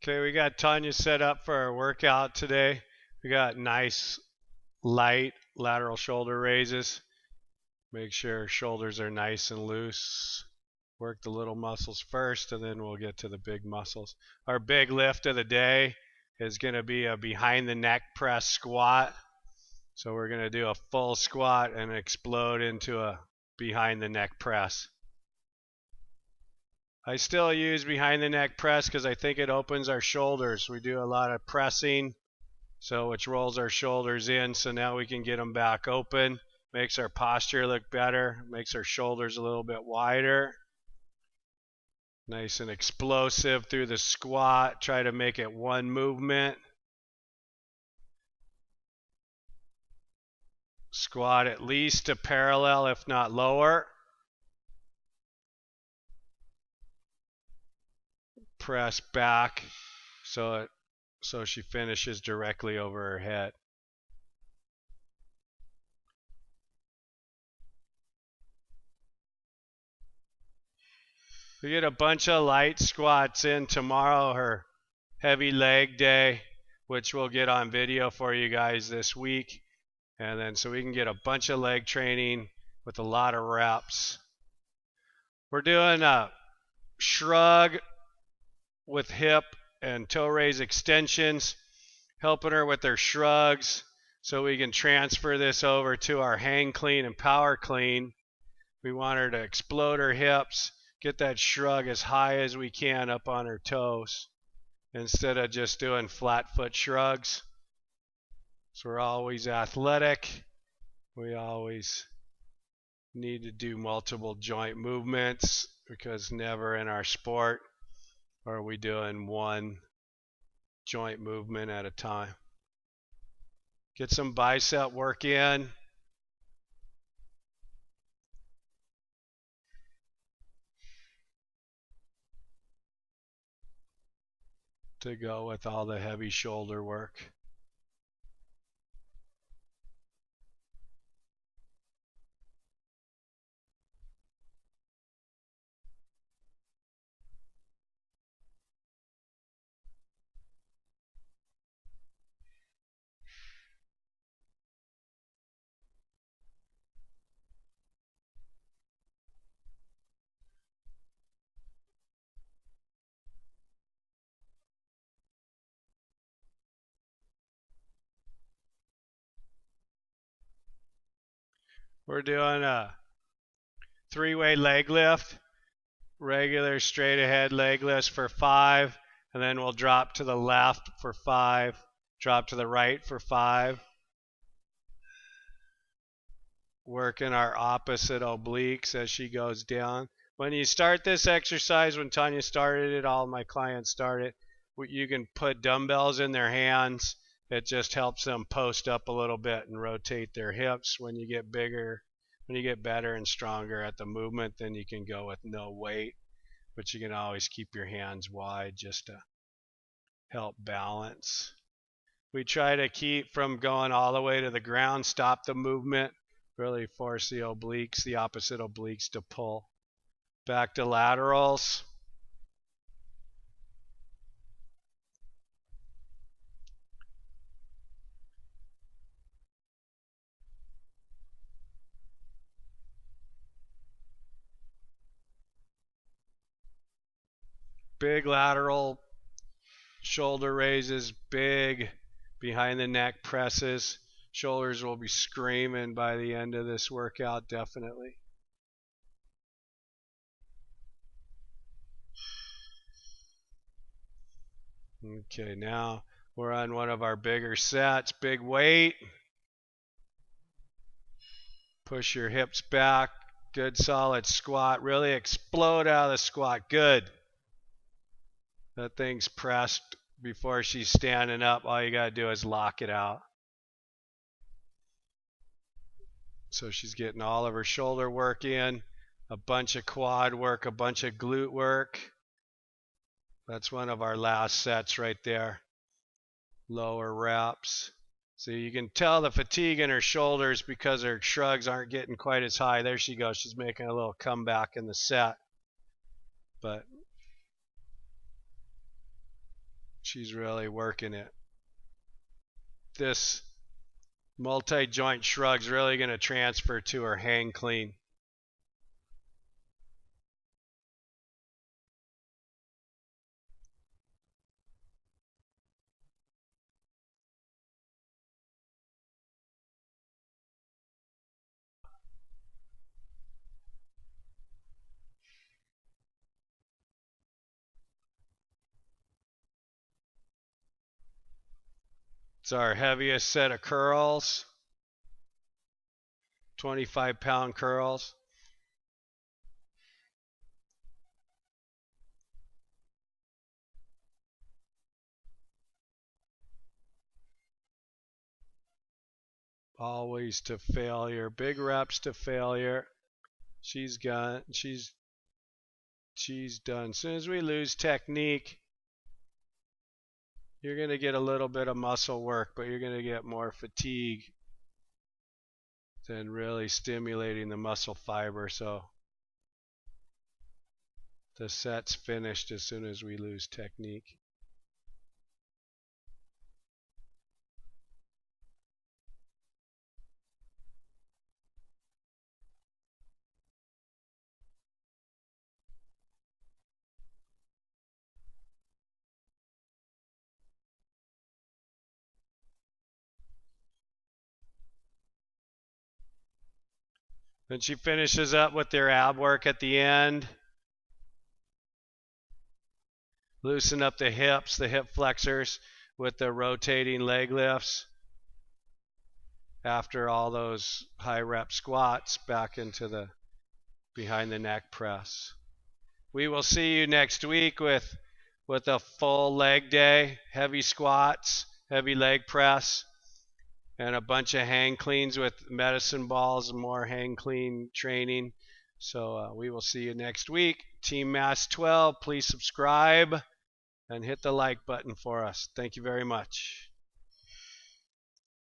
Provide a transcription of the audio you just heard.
Okay, we got Tanya set up for our workout today. We got nice, light lateral shoulder raises. Make sure our shoulders are nice and loose. Work the little muscles first, and then we'll get to the big muscles. Our big lift of the day is going to be a behind the neck press squat. So we're going to do a full squat and explode into a behind the neck press. I still use behind the neck press because I think it opens our shoulders. We do a lot of pressing, which rolls our shoulders in, so now we can get them back open. Makes our posture look better, makes our shoulders a little bit wider. Nice and explosive through the squat. Try to make it one movement. Squat at least to parallel, if not lower. Press back so she finishes directly over her head. We get a bunch of light squats in tomorrow, her heavy leg day, which we'll get on video for you guys this week. And then so we can get a bunch of leg training with a lot of reps. We're doing a shrug with hip and toe raise extensions, helping her with her shrugs so we can transfer this over to our hang clean and power clean. We want her to explode her hips, get that shrug as high as we can up on her toes instead of just doing flat foot shrugs. So we're always athletic. We always need to do multiple joint movements because never in our sport are we doing one joint movement at a time. Get some bicep work in. To go with all the heavy shoulder work. We're doing a three-way leg lift, regular straight ahead leg lift for 5, and then we'll drop to the left for 5, drop to the right for 5. Working our opposite obliques as she goes down. When you start this exercise, when Tanya started it, all my clients started, you can put dumbbells in their hands. It just helps them post up a little bit and rotate their hips. When you get bigger, when you get better and stronger at the movement, then you can go with no weight, but you can always keep your hands wide just to help balance. We try to keep from going all the way to the ground, stop the movement, really force the obliques, the opposite obliques to pull. Back to laterals. Big lateral shoulder raises, big behind the neck presses. Shoulders will be screaming by the end of this workout, definitely. Okay, now we're on one of our bigger sets. Big weight. Push your hips back. Good solid squat. Really explode out of the squat. Good. That thing's pressed before she's standing up. All you got to do is lock it out. So she's getting all of her shoulder work in, a bunch of quad work, a bunch of glute work. That's one of our last sets right there. Lower reps. So you can tell the fatigue in her shoulders because her shrugs aren't getting quite as high. There she goes. She's making a little comeback in the set. But She's really working it. This multi-joint shrug's really going to transfer to her hang clean. It's our heaviest set of curls, 25-pound curls. Always to failure, big reps to failure. She's done. As soon as we lose technique, you're going to get a little bit of muscle work, but you're going to get more fatigue than really stimulating the muscle fiber. So the set's finished as soon as we lose technique. Then she finishes up with their ab work at the end. Loosen up the hips, the hip flexors with the rotating leg lifts. After all those high rep squats, back into the behind the neck press. We will see you next week with a full leg day, heavy squats, heavy leg press, and a bunch of hang cleans with medicine balls and more hang clean training. So we will see you next week. Team Mass 12, please subscribe and hit the like button for us. Thank you very much.